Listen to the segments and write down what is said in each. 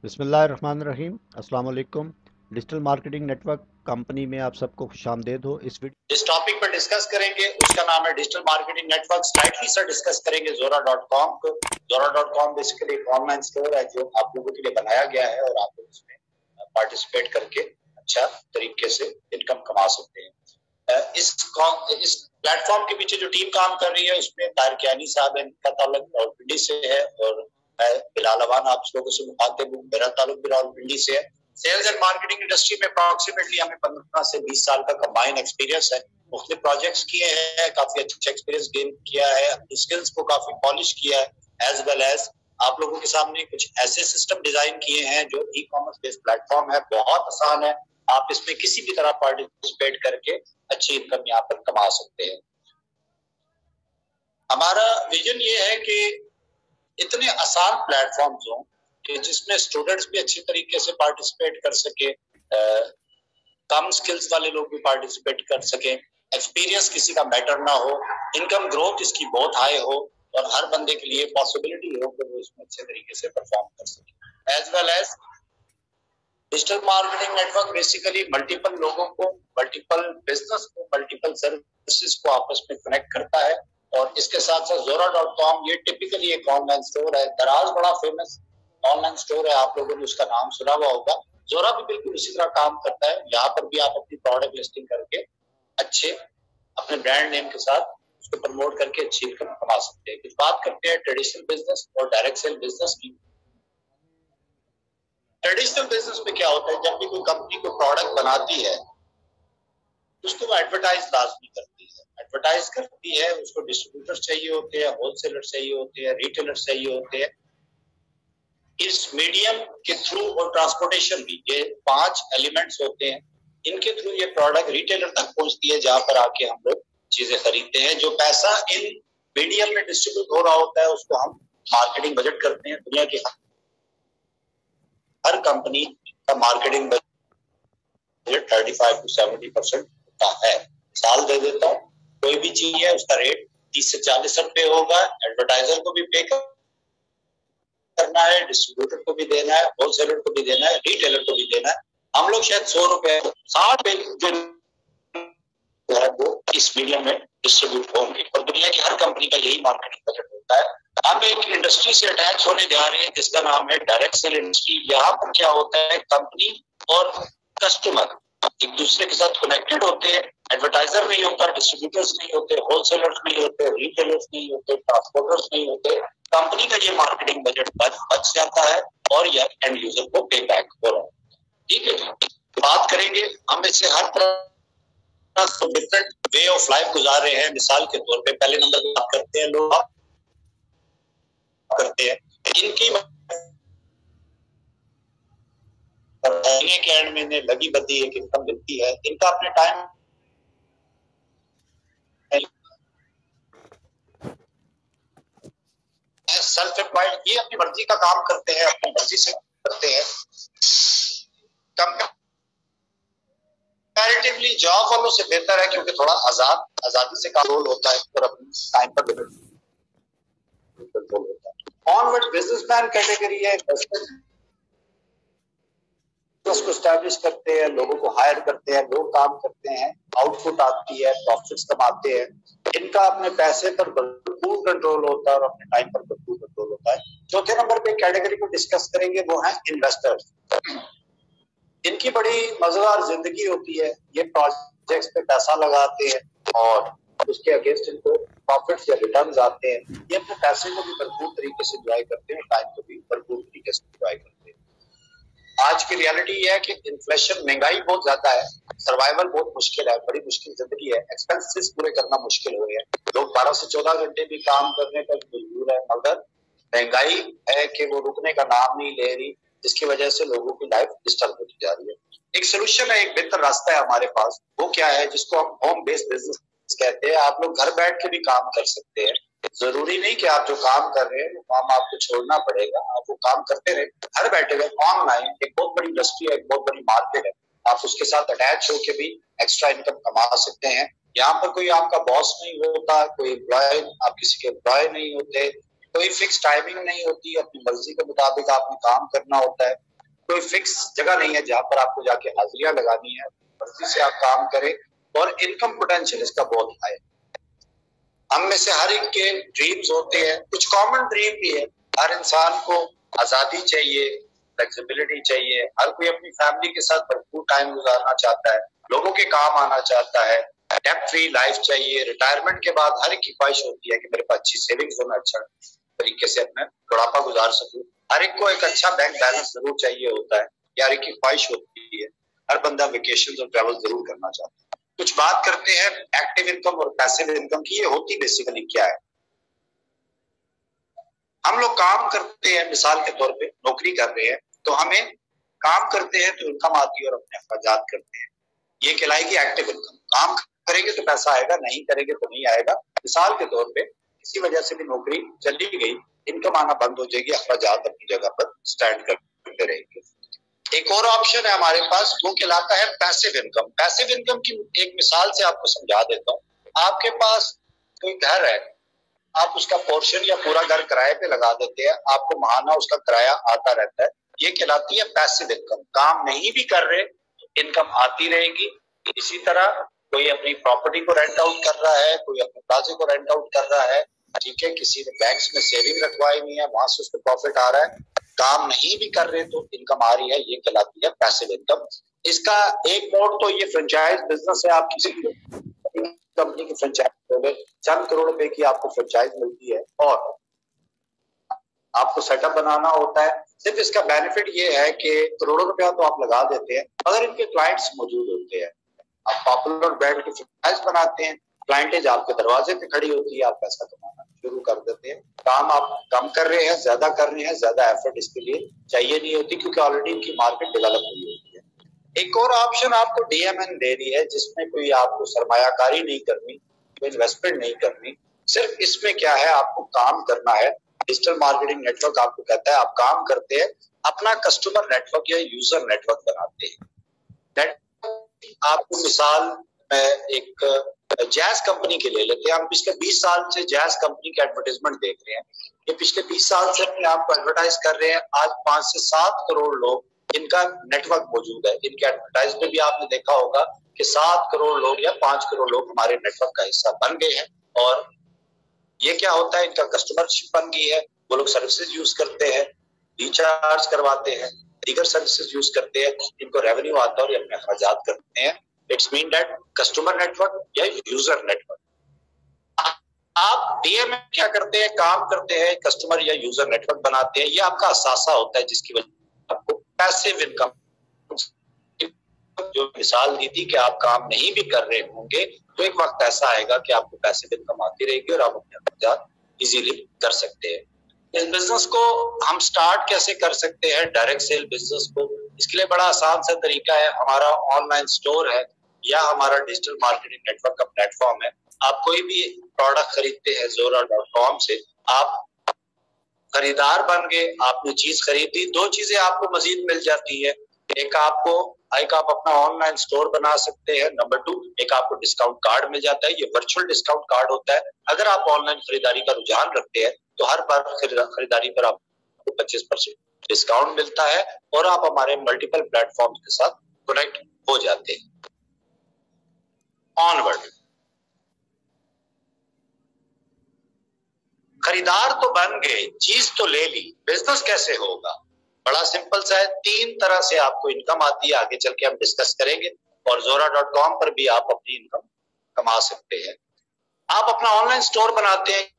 बिस्मिल्लाहिर्रहमानिर्रहीम। अस्सलाम वालेकुम। डिजिटल मार्केटिंग नेटवर्क कंपनी में आप सबको खुशामदीद हो। इस टॉपिक पर डिस्कस करेंगे, उसका नाम है digital marketing network. Slightly sir discuss करेंगे जोरा.com को। जोरा.com बेसिकली एक ऑनलाइन स्टोर है जो आप लोगों के लिए बनाया गया है और आप लोग इसमें पार्टिसिपेट करके अच्छा तरीके से इनकम कमा सकते हैं। इस प्लेटफॉर्म के पीछे जो टीम काम कर रही है उसमें तारिक यानी साहब है, इनका ताल्लुक रावलपिंडी से है, और मैं बिलाल अवान आप लोगों से मुखातिब हूँ, मेरा ताल्लुक भी रावलपिंडी से है। सेल्स एंड मार्केटिंग इंडस्ट्री में अप्रोक्सीमेटली हमें 15 से 20 साल का कंबाइन एक्सपीरियंस है। मुख्तलिफ प्रोजेक्ट्स किए हैं, काफी अच्छा एक्सपीरियंस गेन किया है, अपनी स्किल्स को काफी पॉलिश किया है, एज वेल एज आप लोगों के सामने कुछ ऐसे सिस्टम डिजाइन किए हैं जो ई कॉमर्स बेस्ड प्लेटफॉर्म है, बहुत आसान है। आप इसमें किसी भी तरह पार्टिसिपेट करके अच्छी इनकम यहाँ पर कमा सकते हैं। हमारा विजन ये है कि इतने आसान प्लेटफॉर्म्स हों कि जिसमें स्टूडेंट्स भी अच्छी तरीके से पार्टिसिपेट कर सके, कम स्किल्स वाले लोग भी पार्टिसिपेट कर सके, एक्सपीरियंस किसी का मैटर ना हो, इनकम ग्रोथ इसकी बहुत हाई हो और हर बंदे के लिए पॉसिबिलिटी हो कि वो इसमें अच्छे तरीके से परफॉर्म कर सके। As well as digital marketing network basically multiple लोगों को, मल्टीपल बिजनेस को, मल्टीपल सर्विसेज को आपस में कनेक्ट करता है। और इसके साथ साथ जोरा.com ये टिपिकली एक ऑनलाइन स्टोर है। दराज बड़ा फेमस ऑनलाइन स्टोर है, आप लोगों ने उसका नाम सुना हुआ होगा। जोरा भी बिल्कुल इसी तरह काम करता है। यहाँ पर भी आप अपनी प्रोडक्ट लिस्टिंग करके अच्छे अपने ब्रांड नेम के साथ उसको प्रमोट करके अच्छी इनकम कमा सकते हैं। कुछ बात करते हैं ट्रेडिशनल बिजनेस और डायरेक्ट सेल बिजनेस की। ट्रेडिशनल बिजनेस में क्या होता है, जब भी कोई कंपनी को प्रोडक्ट बनाती है उसको वो एडवर्टाइज लाजमी करती है। एडवर्टाइज करती है, उसको डिस्ट्रीब्यूटर चाहिए होते हैं, होलसेलर चाहिए होते हैं, रिटेलर चाहिए होते हैं। इस मीडियम के थ्रू और ट्रांसपोर्टेशन भी, ये 5 एलिमेंट्स होते हैं, इनके थ्रू ये प्रोडक्ट रिटेलर तक पहुंचती है जहां पर आके हम लोग चीजें खरीदते हैं। जो पैसा इन मीडियम में डिस्ट्रीब्यूट हो रहा होता है उसको हम मार्केटिंग बजट करते हैं। दुनिया की हर कंपनी का मार्केटिंग बजट 35 to 70% होता है। साल दे देता हूँ, कोई भी चीज है उसका रेट 30 से 40 रुपए होगा। एडवर्टाइजर को भी पे करना है, डिस्ट्रीब्यूटर को भी देना है, होलसेलर को भी देना है, रिटेलर को भी देना है। हम लोग शायद 100 रुपए 60 जो है वो इस मीडियम में डिस्ट्रीब्यूट होंगे और दुनिया की हर कंपनी का यही मार्केटिंग बजट होता है। हम एक इंडस्ट्री से अटैच होने जा रहे हैं जिसका नाम है डायरेक्ट सेल इंडस्ट्री। यहाँ पर क्या होता है, कंपनी और कस्टमर एक दूसरे के साथ कनेक्टेड होते हैं। एडवर्टाइजर नहीं होता, डिस्ट्रीब्यूटर्स नहीं होते, होलसेलर्स नहीं होते, रिटेलर्स नहीं होते, ट्रांसपोर्टर्स नहीं होते। कंपनी का ये मार्केटिंग बजट बच जाता है और यह एंड यूजर को पे बैक हो रहा है। ठीक है, बात करेंगे हम इससे हर तरह डिफरेंट वे ऑफ लाइफ गुजार रहे हैं। मिसाल के तौर पे पहले नंबर पे बात करते हैं, लोग करते हैं इनकी महीने के एंड में लगी बदी एक इनकम मिलती है। इनका अपने टाइम सेल्फ एम्प्लॉयड, ये अपनी मर्जी का काम करते हैं, अपनी मर्जी से करते हैं। कंपैरेटिवली जॉब वालों से बेहतर है क्योंकि थोड़ा आजादी से कंट्रोल होता है और अपनी टाइम पर कंट्रोल होता है। ऑनवर्ड बिजनेसमैन कैटेगरी है, उसको स्टैब्लिश करते हैं, लोगों को हायर करते हैं, लोग काम करते हैं, आउटपुट आती है, प्रॉफिट्स कमाते हैं। इनका अपने पैसे पर भरपूर कंट्रोल होता है और अपने टाइम पर भरपूर कंट्रोल होता है। चौथे नंबर पे कैटेगरी को डिस्कस करेंगे, वो है इन्वेस्टर्स। इनकी बड़ी मजेदार जिंदगी होती है। ये प्रोजेक्ट्स पे पैसा लगाते हैं और उसके अगेंस्ट इनको प्रॉफिट्स या रिटर्न्स आते हैं। ये अपने पैसे को भी भरपूर तरीके से एंजॉय करते हैं, टाइम को भी भरपूर तरीके से एंजॉय करते हैं। आज की रियलिटी ये है कि इन्फ्लेशन, महंगाई बहुत ज्यादा है, सर्वाइवल बहुत मुश्किल है, बड़ी मुश्किल जिंदगी है, एक्सपेंसेस पूरे करना मुश्किल हो रहे हैं। लोग 12 से 14 घंटे भी काम करने पर मजबूर है, मगर महंगाई है कि वो रुकने का नाम नहीं ले रही, जिसकी वजह से लोगों की लाइफ डिस्टर्ब होती जा रही है। एक सोल्यूशन है, एक बेहतर रास्ता है हमारे पास। वो क्या है, जिसको हम होम बेस्ड बिजनेस कहते हैं। आप लोग घर बैठ के भी काम कर सकते हैं। जरूरी नहीं कि आप जो काम कर रहे हैं वो काम आपको छोड़ना पड़ेगा, आप वो काम करते रहे घर बैठे हुए। ऑनलाइन एक बहुत बड़ी इंडस्ट्री है, एक बहुत बड़ी मार्केट है, आप उसके साथ अटैच होकर भी एक्स्ट्रा इनकम कमा सकते हैं। यहाँ पर कोई आपका बॉस नहीं होता, कोई एम्प्लॉय, आप किसी के एम्प्लॉय नहीं होते, कोई फिक्स टाइमिंग नहीं होती, अपनी मर्जी के मुताबिक आपने काम करना होता है, कोई फिक्स जगह नहीं है जहाँ पर आपको जाके हाजिरियां लगानी है, मर्जी से आप काम करें। और इनकम पोटेंशियल इसका बहुत हाई है। हम में से हर एक के ड्रीम्स होते हैं, कुछ कॉमन ड्रीम भी है। हर इंसान को आजादी चाहिए, फ्लेक्सिबिलिटी चाहिए, हर कोई अपनी फैमिली के साथ भरपूर टाइम गुजारना चाहता है, लोगों के काम आना चाहता है, डेब्ट फ्री लाइफ चाहिए। रिटायरमेंट के बाद हर एक की ख्वाहिश होती है कि मेरे पास अच्छी सेविंग्स हो, मैं अच्छा तरीके से अपना बुढ़ापा गुजार सकूं। हर एक को एक अच्छा बैंक बैलेंस जरूर चाहिए होता है, हर एक की ख्वाहिश होती है। हर बंदा वेकेशन और ट्रैवल जरूर करना चाहता है। कुछ बात करते हैं एक्टिव इनकम और पैसिव इनकम की। ये होती बेसिकली क्या है? हम लोग काम करते हैं, मिसाल के तौर पे नौकरी कर रहे हैं, तो हमें काम करते हैं तो इनकम आती है और अपने अखराजात करते हैं, ये कहलाएगी एक्टिव इनकम। काम करेंगे तो पैसा आएगा, नहीं करेंगे तो नहीं आएगा। मिसाल के तौर पे किसी वजह से भी नौकरी चली गई, इनकम आना बंद हो जाएगी, अखराजात अपनी जगह पर स्टैंड करते रहेंगे। एक और ऑप्शन है हमारे पास, वो कहलाता है पैसिव इनकम। पैसिव इनकम की एक मिसाल से आपको समझा देता हूँ। आपके पास कोई घर है, आप उसका पोर्शन या पूरा घर किराए पे लगा देते हैं, आपको महाना उसका किराया आता रहता है, ये कहलाती है पैसिव इनकम। काम नहीं भी कर रहे, इनकम आती रहेगी। इसी तरह कोई अपनी प्रॉपर्टी को रेंट आउट कर रहा है, कोई अपने प्लाजे को रेंट आउट कर रहा है, ठीक है, किसी ने बैंक्स में सेविंग रखवाई हुई है, वहां से उसको प्रॉफिट आ रहा है। काम नहीं भी कर रहे तो इनकम आ रही है, ये कहलाती है पैसिव इनकम। इसका एक मोड तो ये फ्रेंचाइज बिजनेस है। आप किसी कंपनी की फ्रेंचाइज हो, चंद करोड़ रुपए की आपको फ्रेंचाइज मिलती है और आपको सेटअप बनाना होता है। सिर्फ इसका बेनिफिट ये है कि करोड़ों रुपया तो आप लगा देते हैं, अगर इनके क्लाइंट्स मौजूद होते हैं। आप पॉपुलर ब्रांड की फ्रेंचाइज बनाते हैं, क्लाइंटेज आपके दरवाजे पे खड़ी होती है, आप पैसा कमाना शुरू कर देते हैं। काम आप कम कर रहे हैं, ज्यादा कर रहे हैं, ज्यादा एफर्ट इसके लिए चाहिए नहीं होती, क्योंकि ऑलरेडी इनकी मार्केट डेवलप हुई होती है। एक और ऑप्शन आपको डीएमएन दे रही है, जिसमें कोई आपको सरमायाकारी नहीं करनी, कोई इन्वेस्टमेंट नहीं करनी। सिर्फ इसमें क्या है, आपको काम करना है। डिजिटल मार्केटिंग नेटवर्क आपको कहता है आप काम करते हैं, अपना कस्टमर नेटवर्क या यूजर नेटवर्क बनाते हैं। आपको मिसाल मैं एक जैज कंपनी के ले लेते हैं। हम पिछले 20 साल से जैज कंपनी के एडवर्टाइजमेंट देख रहे हैं। ये पिछले 20 साल से अपने आप को एडवर्टाइज कर रहे हैं। आज 5 से 7 करोड़ लोग इनका नेटवर्क मौजूद है। इनके एडवर्टाइज में भी आपने देखा होगा कि 7 करोड़ लोग या 5 करोड़ लोग हमारे नेटवर्क का हिस्सा बन गए हैं। और ये क्या होता है, इनका कस्टमरशिप बन गई है। वो लोग सर्विसेज यूज करते हैं, रिचार्ज करवाते हैं, दीगर सर्विसेज यूज करते हैं, इनको रेवेन्यू आता है और ये अपने अखराजात करते हैं। It's mean that customer network या यूजर नेटवर्क। आप डीएम में क्या करते हैं, काम करते हैं, कस्टमर या यूजर नेटवर्क बनाते हैं। ये आपका असासा होता है, जिसकी वजह से आपको पैसिव इनकम, जो मिसाल दी थी कि आप काम नहीं भी कर रहे होंगे तो एक वक्त ऐसा आएगा कि आपको पैसिव इनकम आती रहेगी और आप अपने अखराजात इजीली कर सकते हैं। इस बिजनेस को हम स्टार्ट कैसे कर सकते हैं, डायरेक्ट सेल बिजनेस को? इसके लिए बड़ा आसान सा तरीका है। हमारा ऑनलाइन स्टोर है या हमारा डिजिटल मार्केटिंग नेटवर्क का प्लेटफॉर्म है। आप कोई भी प्रोडक्ट खरीदते हैं Zora.com से, आप खरीदार बन गए, आपने चीज खरीदी, दो चीजें आपको मजीद मिल जाती है। एक आप अपना ऑनलाइन स्टोर बना सकते हैं। नंबर 2, एक आपको डिस्काउंट कार्ड मिल जाता है। ये वर्चुअल डिस्काउंट कार्ड होता है। अगर आप ऑनलाइन खरीदारी का रुझान रखते हैं तो हर बार खरीदारी पर आपको 25% डिस्काउंट मिलता है और आप हमारे मल्टीपल प्लेटफॉर्म के साथ कनेक्ट हो जाते हैं। ऑनवर्ड, खरीदार तो बन गए, चीज तो ले ली, बिजनेस कैसे होगा? बड़ा सिंपल सा है। 3 तरह से आपको इनकम आती है, आगे चल के हम डिस्कस करेंगे। और Zora.com पर भी आप अपनी इनकम कमा सकते हैं। आप अपना ऑनलाइन स्टोर बनाते हैं,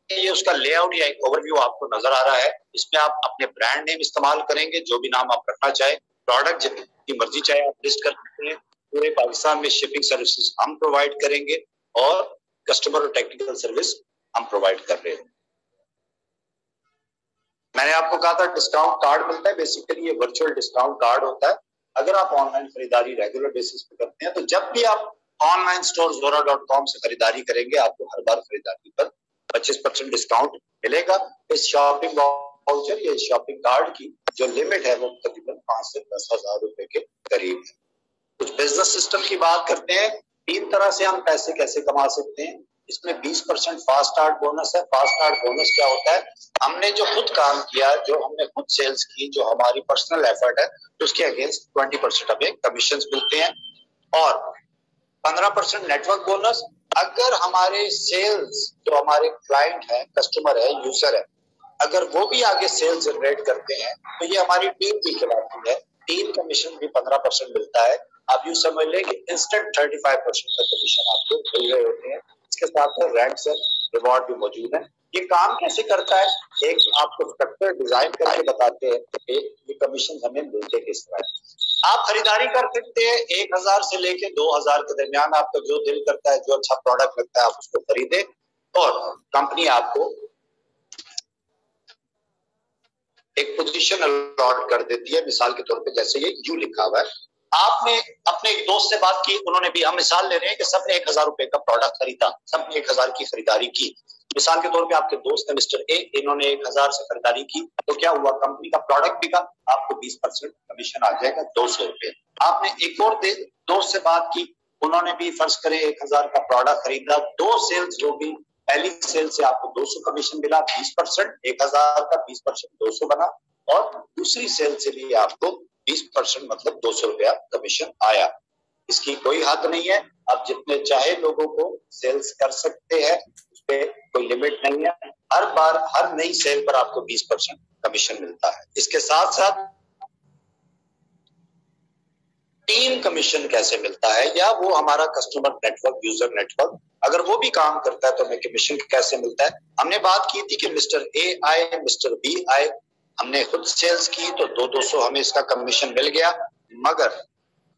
ये उसका लेआउट या एक ओवरव्यू आपको नजर आ रहा है। इसमें आप अपने ब्रांड नेम इस्तेमाल करेंगे, जो भी नाम आप रखना चाहें। प्रोडक्ट जितनी मर्जी चाहे आप लिस्ट कर सकते हैं। पूरे पाकिस्तान में शिपिंग सर्विसेज हम प्रोवाइड करेंगे और कस्टमर और टेक्निकल सर्विस हम प्रोवाइड कर रहे हैं। मैंने आपको कहा था डिस्काउंट कार्ड मिलता है। बेसिकली ये वर्चुअल डिस्काउंट कार्ड होता है। अगर आप ऑनलाइन खरीदारी रेगुलर बेसिस पे करते हैं तो जब भी आप ऑनलाइन स्टोर Zora.com से खरीदारी करेंगे, आपको हर बार खरीदारी पर 25% डिस्काउंट मिलेगा। इस शॉपिंग वाउचर या शॉपिंग कार्ड की जो लिमिट है वो तकरीबन 5 से 10 हजार रुपए के करीब है। कुछ बिजनेस सिस्टम की बात करते हैं। तीन तरह से हम पैसे कैसे कमा सकते हैं। इसमें 20% फास्ट स्टार्ट बोनस है। फास्ट स्टार्ट बोनस क्या होता है, हमने जो खुद काम किया, जो हमने खुद सेल्स की, जो हमारी पर्सनल एफर्ट है, तो उसके अगेंस्ट 20% हमें कमीशन मिलते हैं। और 15% नेटवर्क बोनस, अगर हमारे सेल्स, जो हमारे क्लाइंट है, कस्टमर है, यूजर है, अगर वो भी आगे सेल्स जनरेट करते हैं तो ये हमारी टीम भी खिलाती है, टीम कमीशन भी 15% मिलता है। आप यूं समझ लें कि इंस्टेंट 35% का कमीशन आपको मिल रहे होते हैं। इसके साथ साथ रैंक्स और रिवॉर्ड भी मौजूद है। ये काम कैसे करता है, एक आपको स्ट्रक्चर डिजाइन करके बताते हैं कि ये कमीशन हमें मिलते किस तरह। आप खरीदारी कर सकते हैं 1000 से लेके 2000 के दरमियान, आपका जो दिल करता है, जो अच्छा प्रोडक्ट लगता है, आप उसको खरीदे और कंपनी आपको एक पोजीशन अलॉट कर देती है। मिसाल के तौर पे जैसे ये यू लिखा हुआ है, आपने अपने एक दोस्त से बात की, उन्होंने भी, हम मिसाल ले रहे हैं कि सबने 1000 रुपए का प्रोडक्ट खरीदा, सबने 1000 की खरीदारी की। मिसाल के तौर पे आपके दोस्त है मिस्टर ए, इन्होंने 1000 से खरीदारी की, तो क्या हुआ, कंपनी का प्रोडक्ट बिका, आपको 20% कमीशन आ जाएगा, 200 रुपए। आपने एक और दोस्त से बात की, उन्होंने भी फर्ज करे 1000 का प्रोडक्ट खरीदा, दो सेल्स जो भी, पहली सेल से आपको 200 कमीशन मिला, 20%, 1000 का 20% 200 बना, और दूसरी सेल से भी आपको 20% मतलब 200 रुपया कमीशन आया। इसकी कोई हद नहीं है, आप जितने चाहे लोगों को सेल्स कर सकते हैं, उस पर कोई लिमिट नहीं है। हर बार हर नई सेल पर आपको 20% कमीशन मिलता है। इसके साथ साथ टीम कमीशन कैसे मिलता है, या वो हमारा कस्टमर नेटवर्क, यूजर नेटवर्क, अगर वो भी काम करता है तो हमें कमीशन कैसे मिलता है। हमने बात की थी कि मिस्टर ए आए, मिस्टर बी आए, हमने खुद सेल्स की तो 200 हमें इसका कमीशन मिल गया। मगर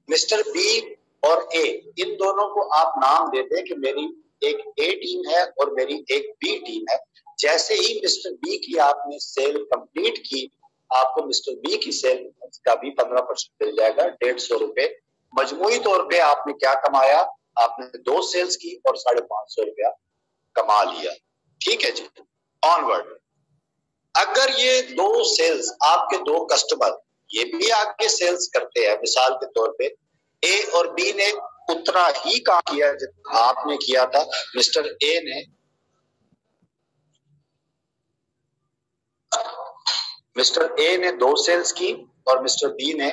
मिस्टर बी और ए, इन दोनों को आप नाम दे दें कि मेरी एक ए टीम है और मेरी एक बी टीम है। जैसे ही मिस्टर बी की आपने सेल कंप्लीट की, आपको मिस्टर बी की सेल का भी 15% मिल जाएगा, 150 रुपए। मजमूई तौर पे आपने क्या कमाया, आपने 2 सेल्स की और 550 रुपया कमा लिया। ठीक है जी, ऑनवर्ड। अगर ये 2 सेल्स, आपके 2 कस्टमर, ये भी आगे सेल्स करते हैं, मिसाल के तौर पे ए और बी ने उतना ही काम किया जितना आपने किया था। मिस्टर ए ने मिस्टर ए ने 2 सेल्स की और मिस्टर बी ने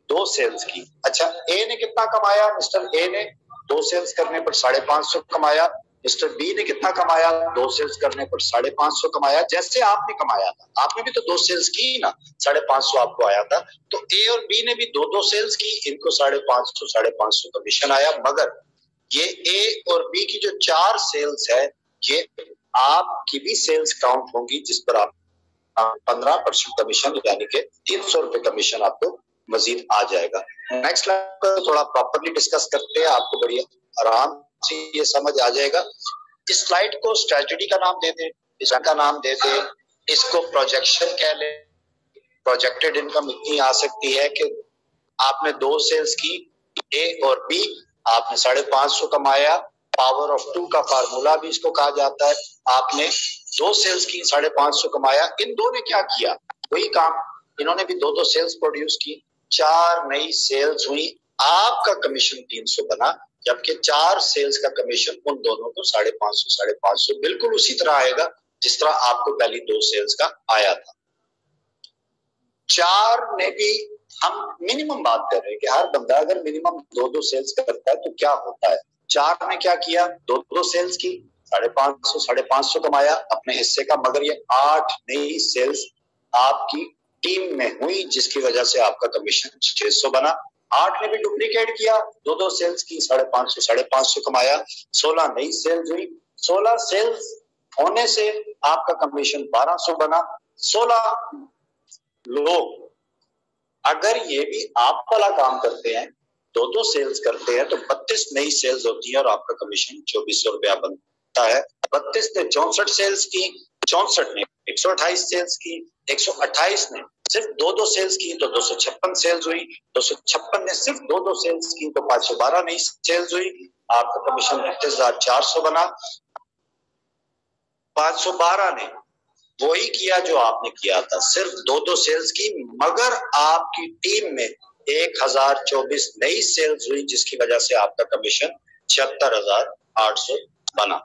2 सेल्स की। अच्छा, ए ने कितना कमाया, मिस्टर ए ने 2 सेल्स करने पर 550 कमाया। मिस्टर बी ने कितना कमाया, 2 सेल्स करने पर 550 कमाया। जैसे आपने कमाया था, आपने भी तो 2 सेल्स की ना, 550 आपको आया था। तो ए और बी ने भी 2 सेल्स की, इनको 550 कमीशन आया। मगर ये ए और बी की जो 4 सेल्स है, ये आपकी भी सेल्स काउंट होंगी, जिस पर आप 15% कमीशन, यानी कि 300 रुपए कमीशन आपको मजीद आ जाएगा। नेक्स्ट स्लाइड पर थोड़ा प्रॉपर्ली डिस्कस करते हैं, आपको बड़ी आराम से ये समझ आ जाएगा। इस स्लाइड को स्ट्रेटजी का नाम दे दें, इसका नाम दे दें, इसको प्रोजेक्शन कह लें। प्रोजेक्टेड इनकम इतनी आ सकती है कि आपने 2 सेल्स की, ए और बी, आपने 550 कमाया। पावर ऑफ 2 का फार्मूला भी इसको कहा जाता है। आपने 2 सेल्स की, 550 कमाया। इन दो ने क्या किया, वही काम, इन्होंने भी 2 सेल्स प्रोड्यूस की, 4 नई सेल्स हुई, आपका कमीशन 300 बना, जबकि 4 सेल्स का कमीशन उन दोनों को 550 बिल्कुल उसी तरह आएगा जिस तरह आपको पहली 2 सेल्स का आया था। 4 ने भी, हम मिनिमम बात कर रहे हैं कि हर बंदा अगर मिनिमम 2 सेल्स करता है तो क्या होता है। 4 ने क्या किया, 2 सेल्स की, 550 कमाया अपने हिस्से का। मगर ये 8 नई सेल्स आपकी टीम में हुई, जिसकी वजह से आपका कमीशन 600 बना। 8 ने भी डुप्लीकेट किया, 2 सेल्स की, 550 कमाया। 16 नई सेल्स हुई, 16 सेल्स होने से आपका कमीशन 1200 बना। 16 लोग अगर ये भी आप वाला काम करते हैं, 2 सेल्स करते हैं, तो 32 नई सेल्स होती है और आपका कमीशन 2400 रुपया बनता है। 32 ने 64 सेल्स की, 64 ने 128 सेल्स की, 128 ने सिर्फ 2 सेल्स की तो 256 सेल्स हुई, 256 ने सिर्फ 2 सेल्स की तो 512 नई सेल्स हुई, आपका कमीशन 32,400 बना। 512 ने वही किया जो आपने किया था, सिर्फ 2 सेल्स की, मगर आपकी टीम में 1024 नई सेल्स हुई, जिसकी वजह से आपका कमीशन 76,800 बना।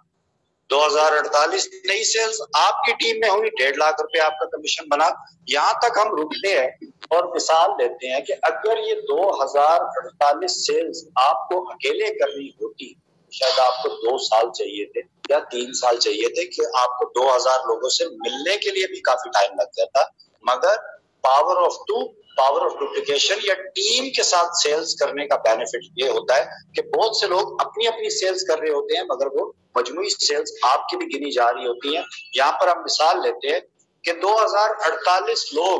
2048 नई सेल्स आपकी टीम में हुई, 1.5 लाख रुपए आपका कमीशन बना। यहाँ तक हम रुकते हैं और मिसाल लेते हैं कि अगर ये 2048 सेल्स आपको अकेले करनी होती, शायद आपको 2 साल चाहिए थे या 3 साल चाहिए थे, कि आपको 2000 लोगों से मिलने के लिए भी काफी टाइम लग जाता। मगर power of 2, power of duplication या टीम के साथ सेल्स करने का बेनिफिट ये होता है कि बहुत से लोग अपनी अपनी सेल्स कर रहे होते हैं, मगर वो मजमूई सेल्स आपकी भी गिनी जा रही होती हैं। यहाँ पर हम मिसाल लेते हैं कि 2048 लोग,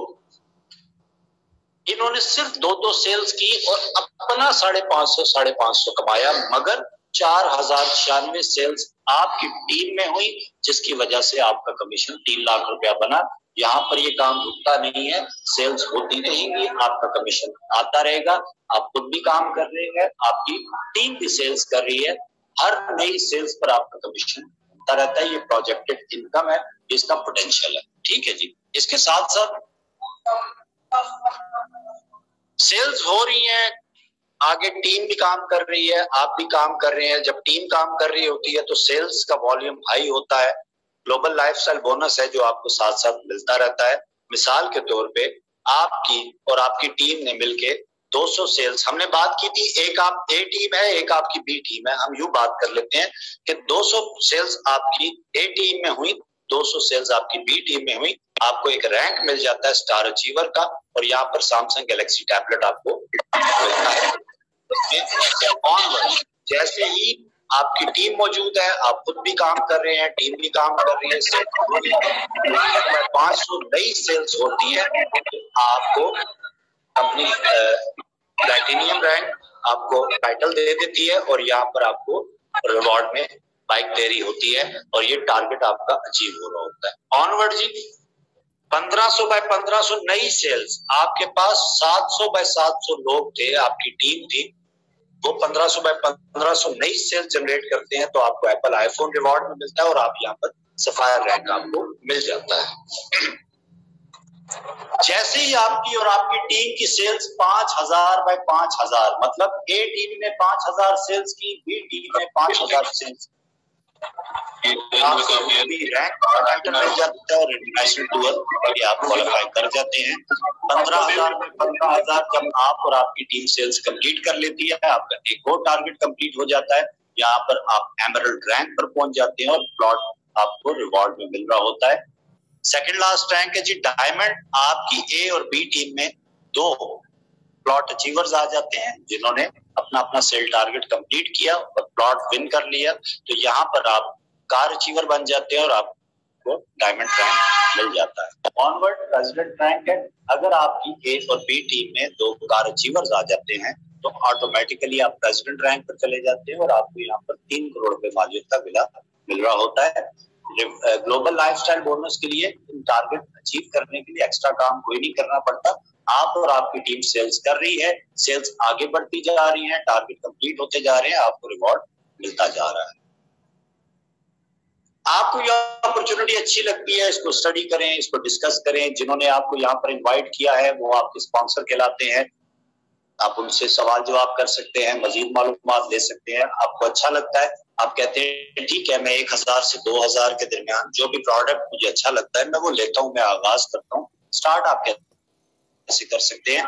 इन्होंने सिर्फ 2 सेल्स की और अपना 550 कमाया, मगर 4096 सेल्स आपकी टीम में हुई, जिसकी वजह से आपका कमीशन 3 लाख रुपया बना। यहाँ पर ये काम रुकता नहीं है, सेल्स होती रहेंगी, आपका कमीशन आता रहेगा। आप खुद भी काम कर रहे हैं, आपकी टीम भी सेल्स कर रही है, हर नई सेल्स पर आपका कमीशन होता रहता है। ये प्रोजेक्टेड इनकम है, इसका पोटेंशियल है। ठीक है जी। इसके साथ साथ सेल्स हो रही है, आगे टीम भी काम कर रही है, आप भी काम कर रहे हैं। जब टीम काम कर रही होती है तो सेल्स का वॉल्यूम हाई होता है। ग्लोबल लाइफस्टाइल बोनस है जो आपको साथ साथ मिलता रहता है। मिसाल के तौर पे आपकी और आपकी टीम ने मिलके 200 सेल्स, हमने बात की थी, एक आप ए टीम है, एक आपकी बी टीम है। हम यूं बात कर लेते हैं कि 200 सेल्स आपकी ए टीम में हुई, 200 सेल्स आपकी बी टीम में हुई, आपको एक रैंक मिल जाता है स्टार अचीवर का, और यहाँ पर सैमसंग गैलेक्सी टैबलेट आपको मिलता है। जैसे ही आपकी टीम मौजूद है, आप खुद भी काम कर रहे हैं, टीम भी काम कर रही है, 500 नई सेल्स होती है, आपको कंपनी प्लैटिनियम रैंक आपको टाइटल दे देती है, और यहाँ पर आपको रिवॉर्ड में बाइक दे रही होती है, और ये टारगेट आपका अचीव हो रहा होता है। ऑनवर्ड जी, 1500 बाय 1500 नई सेल्स, आपके पास 700 बाय 700 लोग थे, आपकी टीम थी, वो 1500 बाय 1500 नई सेल्स जनरेट करते हैं, तो आपको एप्पल आईफोन रिवॉर्ड में मिलता है, और आप यहाँ पर सफायर रैंक आपको मिल जाता है। जैसे ही आपकी और आपकी टीम की सेल्स 5000 बाय 5000, मतलब ए टीम ने 5000 सेल्स की, बी टीम ने 5000 सेल्स, आपको भी रैंक का टाइटल मिल जाता है, इंटरनेशनल टूर के आप क्वालिफाई कर जाते हैं। 15,000 में 15,000 जब आप और आपकी टीम सेल्स कंप्लीट कर लेती है, आपका एक और टारगेट कंप्लीट हो जाता है। यहाँ पर आप एमरल्ड रैंक पर पहुंच जाते हैं और प्लॉट आपको रिवॉर्ड में मिल रहा होता है। सेकंड लास्ट रैंक है जी डायमंड। आपकी ए और बी टीम में 2 प्लॉट अचीवर्स आ जाते हैं, जिन्होंने अपना अपना सेल टारगेट कंप्लीट किया और प्लॉट विन कर लिया, तो यहाँ पर आप कार अचीवर बन जाते हैं और आपको डायमंड रैंक मिल जाता है। ऑनवर्ड प्रेसिडेंट रैंक है। अगर आपकी ए और बी टीम में 2 कार अचीवर्स आ जाते हैं, तो ऑटोमेटिकली आप प्रेसिडेंट रैंक पर चले जाते हैं, और आपको यहाँ पर 3 करोड़ रुपए मालियत का मिल रहा होता है। ग्लोबल लाइफस्टाइल बोनस के लिए टारगेट अचीव करने के लिए एक्स्ट्रा काम कोई नहीं करना पड़ता। आप और आपकी टीम सेल्स कर रही है, सेल्स आगे बढ़ती जा रही है, टारगेट कंप्लीट होते जा रहे हैं, आपको रिवॉर्ड मिलता जा रहा है। आपको यह अपॉर्चुनिटी अच्छी लगती है, इसको स्टडी करें, इसको डिस्कस करें। जिन्होंने आपको यहाँ पर इनवाइट किया है वो आपके स्पॉन्सर कहलाते हैं। आप उनसे सवाल जवाब कर सकते हैं, मजीद मालूमात ले सकते हैं। आपको अच्छा लगता है, आप कहते हैं ठीक है, मैं 1000 से 2000 के दरमियान जो भी प्रोडक्ट मुझे अच्छा लगता है मैं वो लेता हूँ, मैं आगाज करता हूँ। स्टार्ट आप कैसे कर सकते हैं?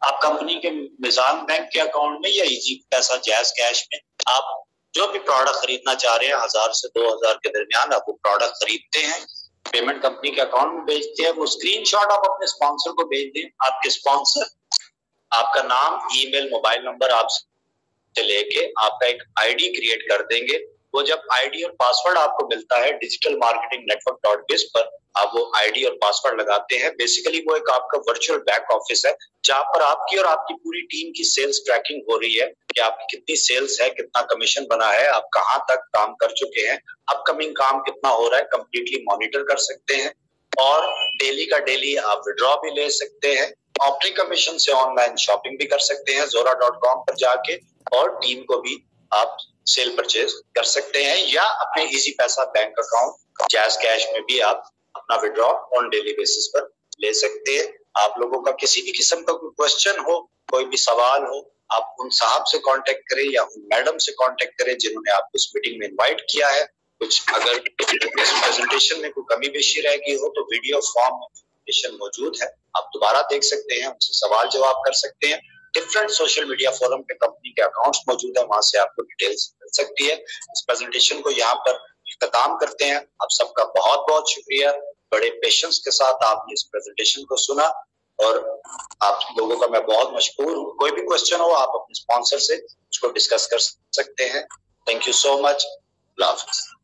आप कंपनी के निजाम बैंक के अकाउंट में या इजी पैसा जैज कैश में आप जो भी प्रोडक्ट खरीदना चाह रहे हैं 1000 से 2000 के दरमियान आप वो प्रोडक्ट खरीदते हैं, पेमेंट कंपनी के अकाउंट में भेजते हैं। वो स्क्रीनशॉट आप अपने स्पॉन्सर को भेज दें। आपके स्पॉन्सर आपका नाम, ईमेल, मोबाइल नंबर आपसे लेके आपका एक आईडी क्रिएट कर देंगे। वो जब आईडी और पासवर्ड आपको मिलता है डिजिटल मार्केटिंग नेटवर्क.biz पर, आप वो आईडी और पासवर्ड लगाते हैं। बेसिकली वो एक आपका वर्चुअल बैक ऑफिस है जहां पर आपकी और आपकी पूरी टीम की सेल्स ट्रैकिंग हो रही है कि आपकी कितनी सेल्स है, कितना कमीशन बना है, आप कहां तक काम कर चुके हैं, अपकमिंग काम कितना हो रहा है, कंप्लीटली मॉनिटर कर सकते हैं। और डेली का डेली आप विड्रॉ भी ले सकते हैं। अपने कमीशन से ऑनलाइन शॉपिंग भी कर सकते हैं zora.com पर जाके, और टीम को भी आप सेल परचेज कर सकते हैं, या अपने इजी पैसा बैंक अकाउंट जैज कैश में भी आप अपना विड्रॉ ऑन डेली बेसिस पर ले सकते हैं। आप लोगों का किसी भी किस्म का कोई क्वेश्चन हो, कोई भी सवाल हो, आप उन साहब से कांटेक्ट करें या उन मैडम से कांटेक्ट करें जिन्होंने आपको इस मीटिंग में इनवाइट किया है। कुछ अगर इस प्रेजेंटेशन में कोई कमी पेशी रह गई हो तो वीडियो फॉर्म में प्रेजेंटेशन मौजूद है, आप दोबारा देख सकते हैं, उनसे सवाल जवाब कर सकते हैं। डिफरेंट सोशल मीडिया फोरम पे कंपनी के अकाउंट्स मौजूद है, वहां से आपको डिटेल्स मिल सकती है। इस प्रेजेंटेशन को यहाँ पर इख्तिताम करते हैं। आप सबका बहुत बहुत शुक्रिया, बड़े पेशेंस के साथ आपने इस प्रेजेंटेशन को सुना और आप लोगों का मैं बहुत मशहूर हूँ। कोई भी क्वेश्चन हो आप अपने स्पॉन्सर से उसको डिस्कस कर सकते हैं। Thank you so much. अल्लाह हाफिज़।